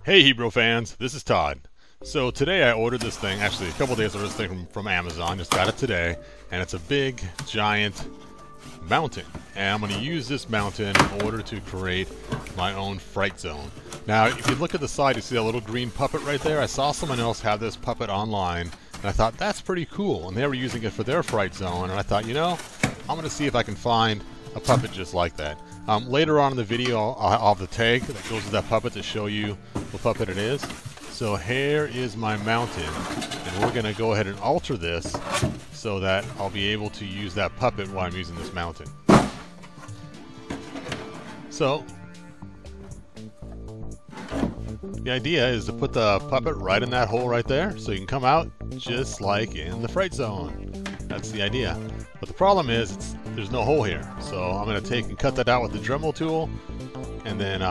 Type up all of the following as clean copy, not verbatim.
Hey Hebrew fans, this is Todd. So today I ordered this thing, actually a couple days I ordered this thing from Amazon, just got it today, and it's a big, giant mountain. And I'm going to use this mountain in order to create my own Fright Zone. Now if you look at the side, you see that little green puppet right there? I saw someone else have this puppet online, and I thought that's pretty cool, and they were using it for their Fright Zone, and I thought, you know, I'm going to see if I can find a puppet just like that. Later on in the video, I'll have the tag that goes with that puppet to show you what puppet it is. So here is my mountain, and we're going to go ahead and alter this so that I'll be able to use that puppet while I'm using this mountain. So the idea is to put the puppet right in that hole right there so you can come out just like in the Fright Zone. That's the idea. But the problem is there's no hole here. So I'm going to take and cut that out with the Dremel tool and then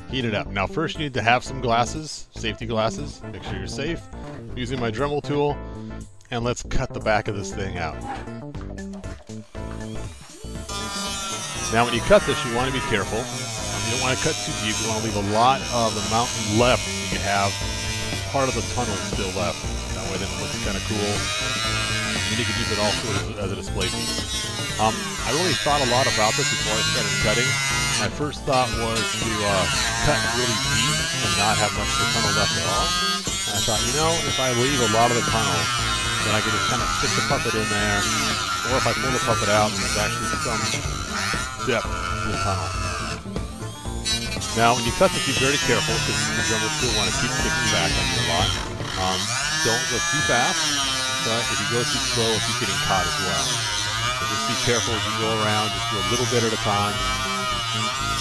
heat it up. Now first you need to have some glasses, safety glasses. Make sure you're safe. I'm using my Dremel tool, and let's cut the back of this thing out. Now when you cut this, you want to be careful. You don't want to cut too deep. You want to leave a lot of the mountain left so you have part of the tunnel still left. That way then it looks kind of cool. And you can use it also as a display piece. I really thought a lot about this before I started cutting. My first thought was to cut really deep and not have much of the tunnel left at all. And I thought, you know, if I leave a lot of the tunnel, then I can just kind of stick the puppet in there. Or if I pull the puppet out, then there's actually some depth to the tunnel. Now, when you cut this, be very careful because the Dremel tool want to keep sticking back on you a lot. Don't go too fast, but if you go too slow, you'll keep getting caught as well. So just be careful as you go around, just do a little bit at a time.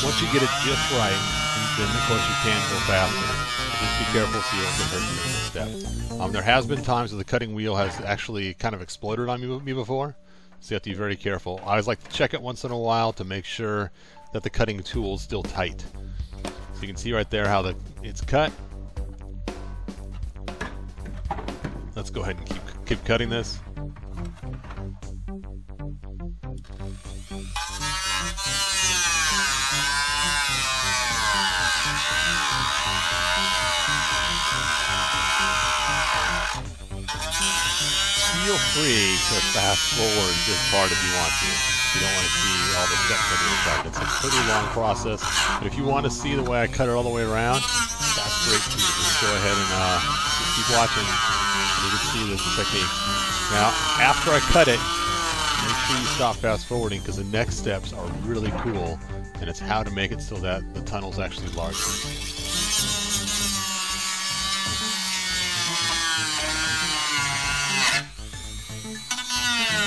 Once you get it just right, then of course you can go faster. But just be careful so you don't get hurt in the step. There has been times where the cutting wheel has actually kind of exploded on me before, so you have to be very careful. I always like to check it once in a while to make sure that the cutting tool is still tight. So you can see right there how it's cut. Let's go ahead and keep cutting this. Feel free to fast forward this part if you want to. You don't want to see all the steps on the inside. It's a pretty long process, but if you want to see the way I cut it all the way around, that's great too. Just go ahead and just keep watching. You can see this technique. Now, after I cut it, make sure you stop fast forwarding because the next steps are really cool, and it's how to make it so that the tunnel's actually larger.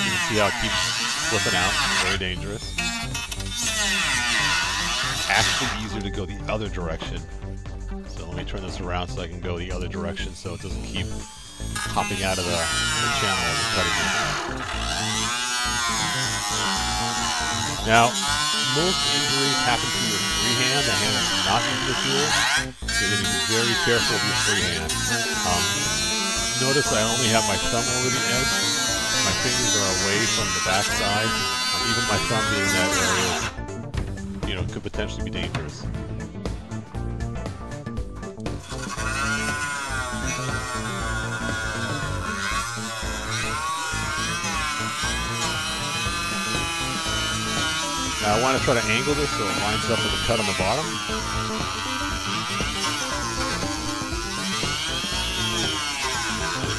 You can see how it keeps flipping out. It's very dangerous. It's actually easier to go the other direction. So let me turn this around so I can go the other direction so it doesn't keep hopping out of the channel of the cutting wheel. Now, most injuries happen to your free hand, the hand that's not using the tool, so you need to be very careful of your free hand. Notice I only have my thumb over the edge. My fingers are away from the back side. Even my thumb being in that area, you know, could potentially be dangerous. Now I want to try to angle this so it lines up with the cut on the bottom.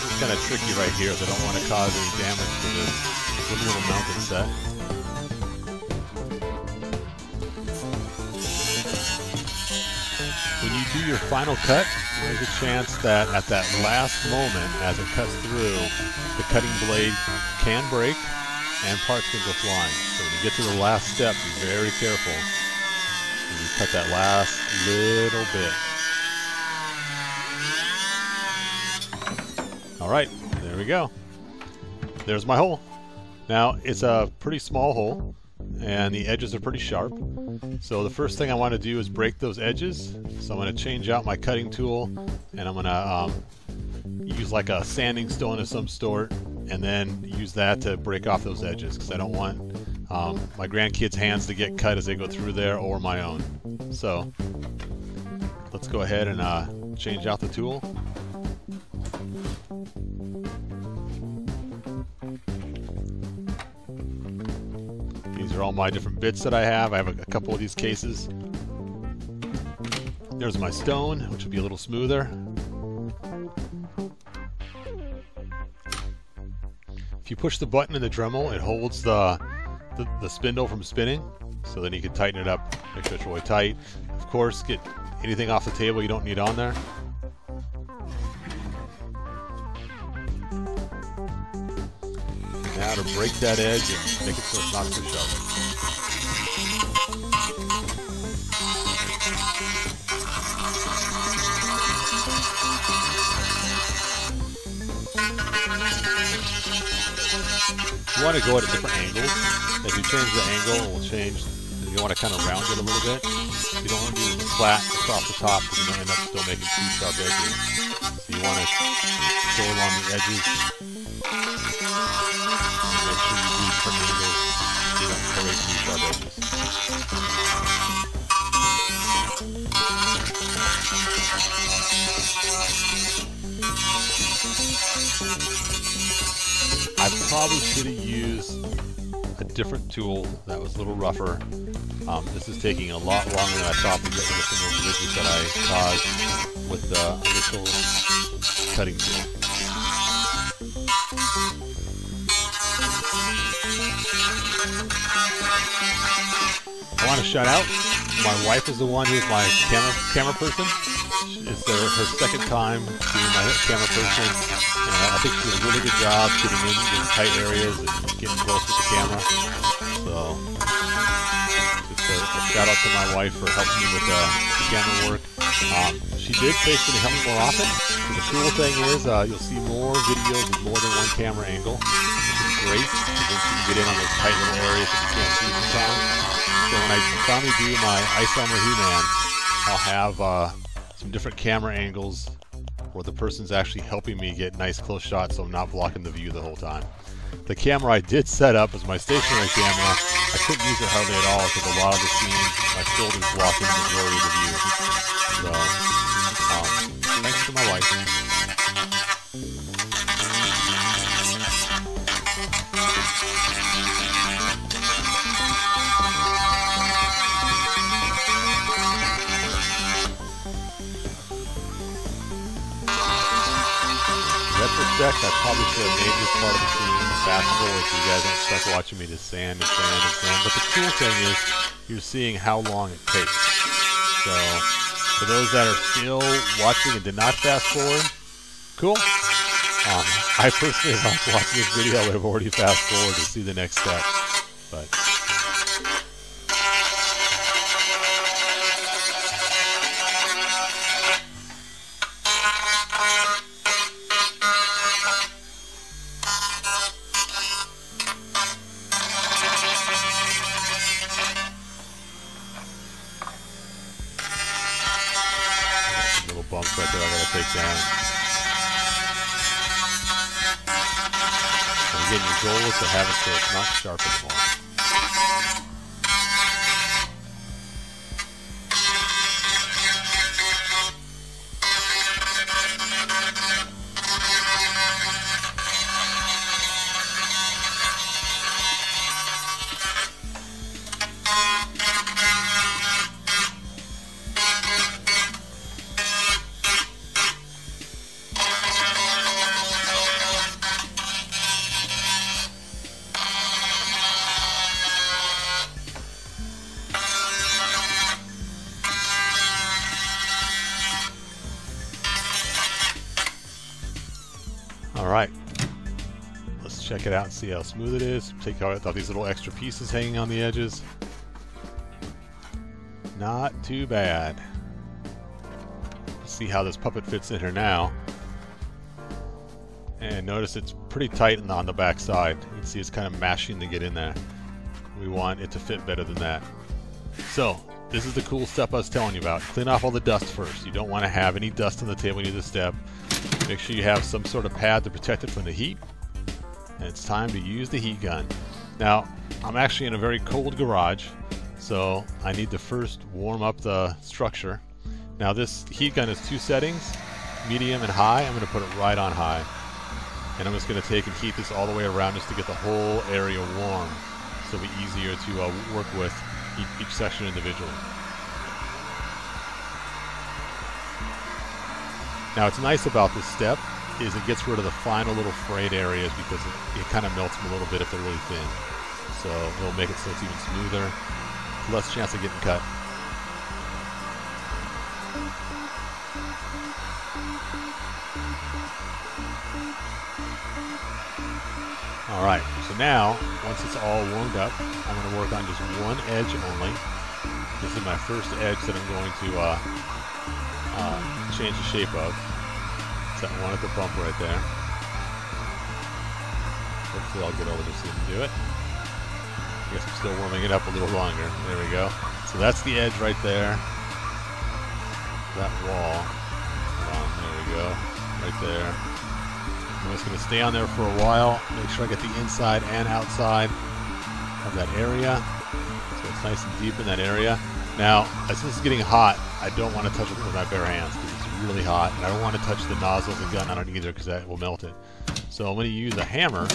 It's kind of tricky right here, so I don't want to cause any damage to this little mountain set. When you do your final cut, there's a chance that at that last moment, as it cuts through, the cutting blade can break and parts can go flying. So when you get to the last step, be very careful. And you cut that last little bit. Alright, there we go. There's my hole. Now, it's a pretty small hole, and the edges are pretty sharp. So the first thing I want to do is break those edges. So I'm going to change out my cutting tool, and I'm going to use like a sanding stone of some sort, and then use that to break off those edges because I don't want my grandkids' hands to get cut as they go through there, or my own. So let's go ahead and change out the tool. These are all my different bits that I have. I have a couple of these cases. There's my stone, which will be a little smoother. If you push the button in the Dremel, it holds the spindle from spinning, so then you can tighten it up, make sure it's really tight. Of course, get anything off the table you don't need on there. Now to break that edge and make it so it's not too sharp. You want to go at different angles. If you change the angle, it will change. You want to kind of round it a little bit. You don't want to do it flat across the top because you might end up still making too sharp edges. So you want to go along the edges. And make sure you do different angles so you don't create too sharp edges. I probably should have used a different tool that was a little rougher. This is taking a lot longer than I thought to get rid of some of those ridges that I caused with the initial cutting tool. I want to shout out, my wife is the one who's my camera person. It's her second time being my camera person, and I think she did a really good job getting in these tight areas and getting close with the camera. So, just a shout out to my wife for helping me with the camera work. She did say she's going to help me more often. So the cool thing is you'll see more videos with more than one camera angle, which is great because you can get in on those tight little areas that you can't see sometimes. So when I finally do my Ice Armor He-Man, I'll have some different camera angles where the person's actually helping me get nice close shots so I'm not blocking the view the whole time. The camera I did set up as my stationary camera, I couldn't use it hardly at all because a lot of the scenes, my shoulders blocking the majority of the view. So, thanks to my wife. Retrospect, I probably should have made this part of the scene fast forward so you guys aren't stuck watching me just sand and sand and sand. But the cool thing is you're seeing how long it takes. So for those that are still watching and did not fast forward, cool. I personally, if I was watching this video, I would have already fast forwarded to see the next step. But bumps right there I gotta take down. And again, your goal is to have it so it's not sharp anymore. Alright, let's check it out and see how smooth it is. Take out these little extra pieces hanging on the edges. Not too bad. Let's see how this puppet fits in here now. And notice it's pretty tight on the back side. You can see it's kind of mashing to get in there. We want it to fit better than that. So, this is the cool step I was telling you about. Clean off all the dust first. You don't want to have any dust on the table when you do this step. Make sure you have some sort of pad to protect it from the heat. And it's time to use the heat gun. Now, I'm actually in a very cold garage, so I need to first warm up the structure. Now this heat gun is 2 settings, medium and high. I'm going to put it right on high. And I'm just going to take and heat this all the way around just to get the whole area warm. So it'll be easier to work with each section individually. Now what's nice about this step is it gets rid of the final little frayed areas because it kind of melts them a little bit if they're really thin. So it'll make it so it's even smoother, less chance of getting cut. Alright, so now, once it's all warmed up, I'm going to work on just one edge only. This is my first edge that I'm going to change the shape of. It's that one at the bump right there. Hopefully I'll get over this and do it. I guess I'm still warming it up a little longer. There we go. So that's the edge right there. That wall. There we go. Right there. I'm just going to stay on there for a while, make sure I get the inside and outside of that area. So it's nice and deep in that area. Now, as this is getting hot, I don't want to touch it with my bare hands because it's really hot, and I don't want to touch the nozzle of the gun on it either because that will melt it. So I'm going to use a hammer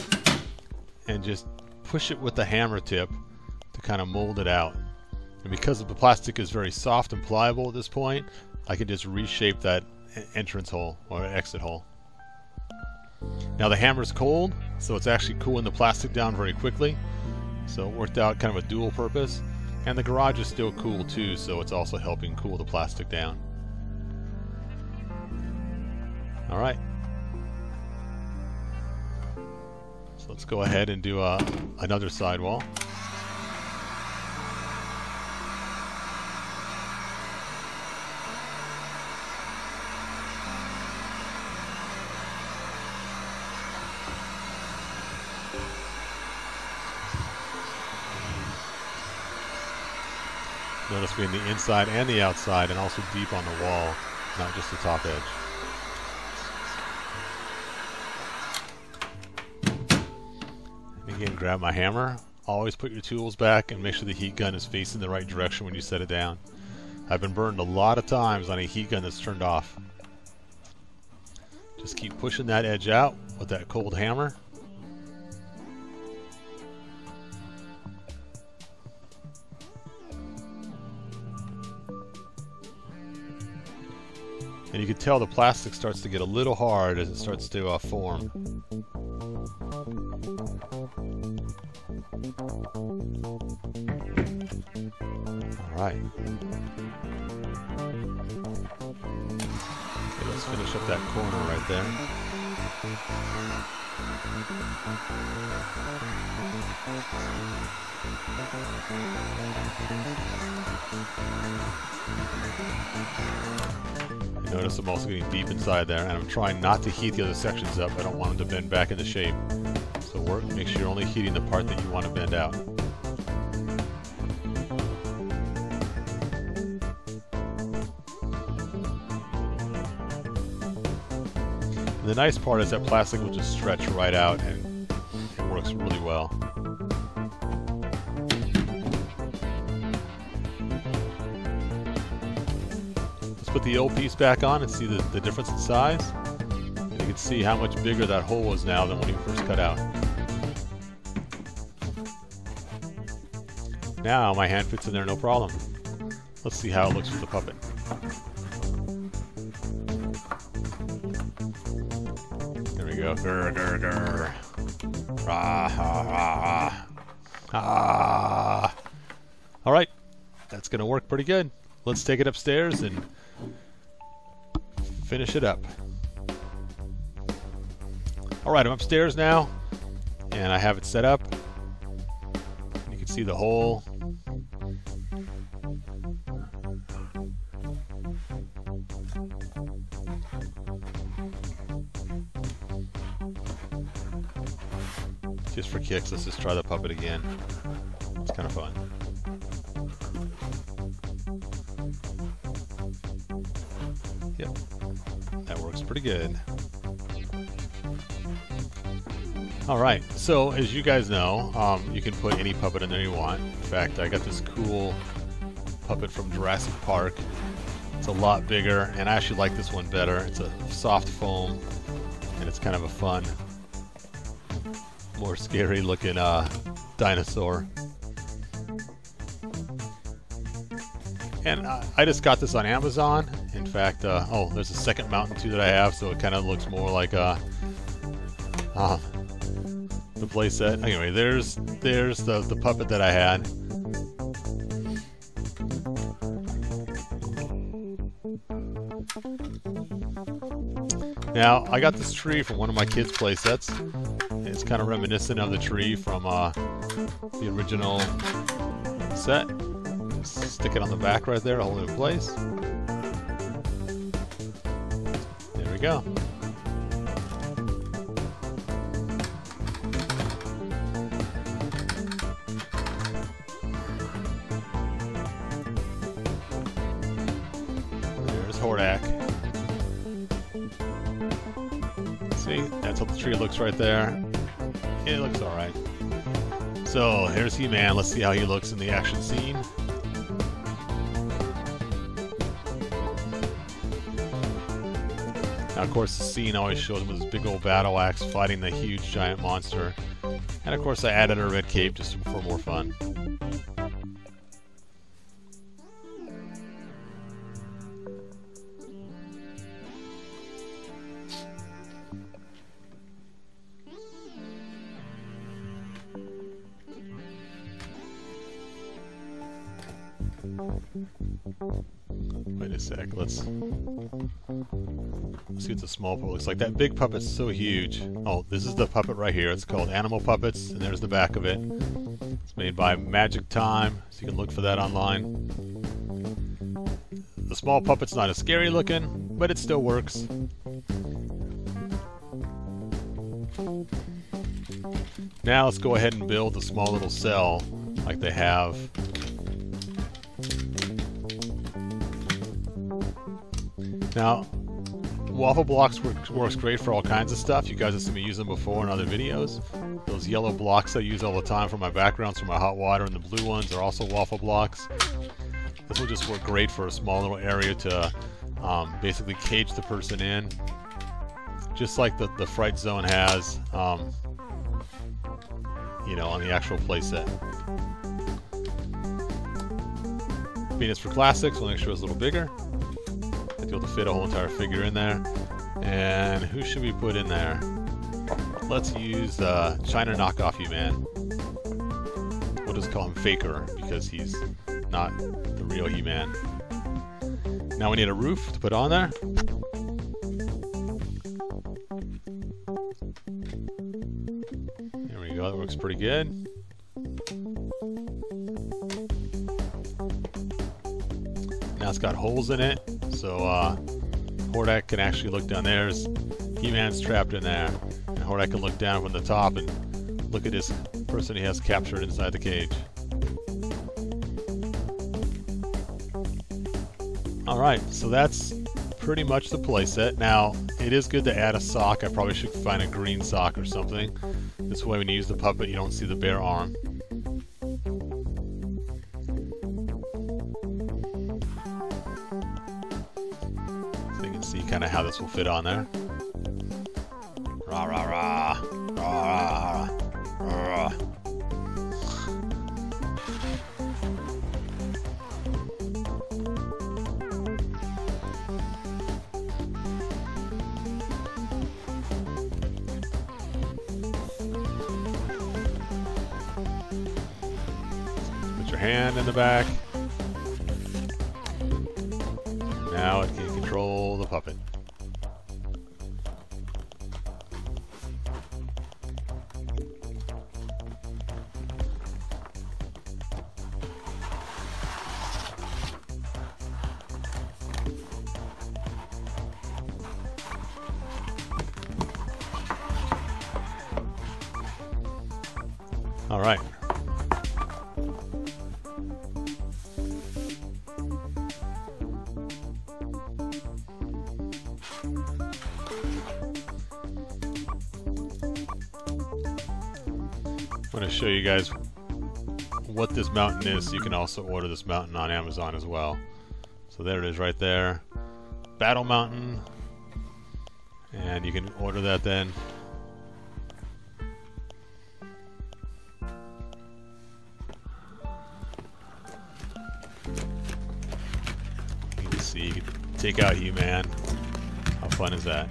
and just push it with the hammer tip to kind of mold it out. And because the plastic is very soft and pliable at this point, I can just reshape that entrance hole or exit hole. Now the hammer's cold, so it's actually cooling the plastic down very quickly. So it worked out kind of a dual purpose. And the garage is still cool too, so it's also helping cool the plastic down. Alright. So let's go ahead and do another sidewall. Notice being the inside and the outside, and also deep on the wall, not just the top edge. And again, grab my hammer. Always put your tools back and make sure the heat gun is facing the right direction when you set it down. I've been burned a lot of times on a heat gun that's turned off. Just keep pushing that edge out with that cold hammer. And you can tell the plastic starts to get a little hard as it starts to form. Alright. Okay, let's finish up that corner right there. You notice I'm also getting deep inside there, and I'm trying not to heat the other sections up. I don't want them to bend back into shape. So make sure you're only heating the part that you want to bend out. And the nice part is that plastic will just stretch right out and it works really well. Let's put the old piece back on and see the difference in size. And you can see how much bigger that hole is now than when you first cut out. Now my hand fits in there no problem. Let's see how it looks with the puppet. There we go. Grr, grr, grr. Rah, ha, ha, ha. All right, that's going to work pretty good. Let's take it upstairs and finish it up. All right, I'm upstairs now, and I have it set up. You can see the hole. Just for kicks, let's just try the puppet again. It's kind of fun. Yep, that works pretty good. Alright, so as you guys know, you can put any puppet in there you want. In fact, I got this cool puppet from Jurassic Park. It's a lot bigger, and I actually like this one better. It's a soft foam, and it's kind of a fun, more scary looking dinosaur. And I just got this on Amazon. In fact, oh, there's a second mountain too that I have, so it kind of looks more like the playset. Anyway, there's the puppet that I had. Now, I got this tree from one of my kids' playsets. It's kind of reminiscent of the tree from the original set. Stick it on the back right there to hold it in place. There we go. There's Hordak. See, that's how the tree looks right there. It looks alright. So, here's He-Man. Let's see how he looks in the action scene. Now, of course, the scene always shows him with his big old battle axe fighting the huge giant monster. And, of course, I added a red cape just for more fun. Wait a sec, let's see what the small puppet looks like. That big puppet's so huge. Oh, this is the puppet right here. It's called Animal Puppets, and there's the back of it. It's made by Magic Time, so you can look for that online. The small puppet's not as scary looking, but it still works. Now let's go ahead and build a small little cell like they have. Now, waffle blocks works great for all kinds of stuff. You guys have seen me use them before in other videos. Those yellow blocks I use all the time for my backgrounds for my hot water, and the blue ones are also waffle blocks. This will just work great for a small little area to basically cage the person in, just like the Fright Zone has, you know, on the actual playset. Venus for Classics, we'll make sure it's a little bigger. To be able to fit a whole entire figure in there. And who should we put in there? Let's use China knockoff He-Man. We'll just call him Faker because he's not the real He-Man. Now we need a roof to put on there. There we go, that works pretty good. Now it's got holes in it, so Hordak can actually look down there. He-Man's trapped in there, and Hordak can look down from the top and look at this person he has captured inside the cage. Alright, so that's pretty much the playset. Now, it is good to add a sock. I probably should find a green sock or something. This way when you use the puppet you don't see the bare arm. See kind of how this will fit on there. Rah rah rah, rah rah rah. Put your hand in the back. Now it can control the puppet. All right. I'm going to show you guys what this mountain is, so you can also order this mountain on Amazon as well. So there it is right there. Battle Mountain. And you can order that then. You can see, you can take out He-Man. How fun is that?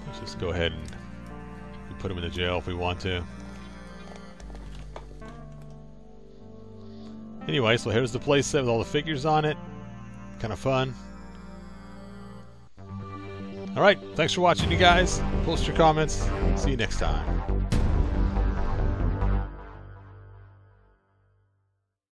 Let's just go ahead and put him in the jail if we want to. Anyway, so here's the playset with all the figures on it. Kind of fun. Alright, thanks for watching, you guys. Post your comments. See you next time.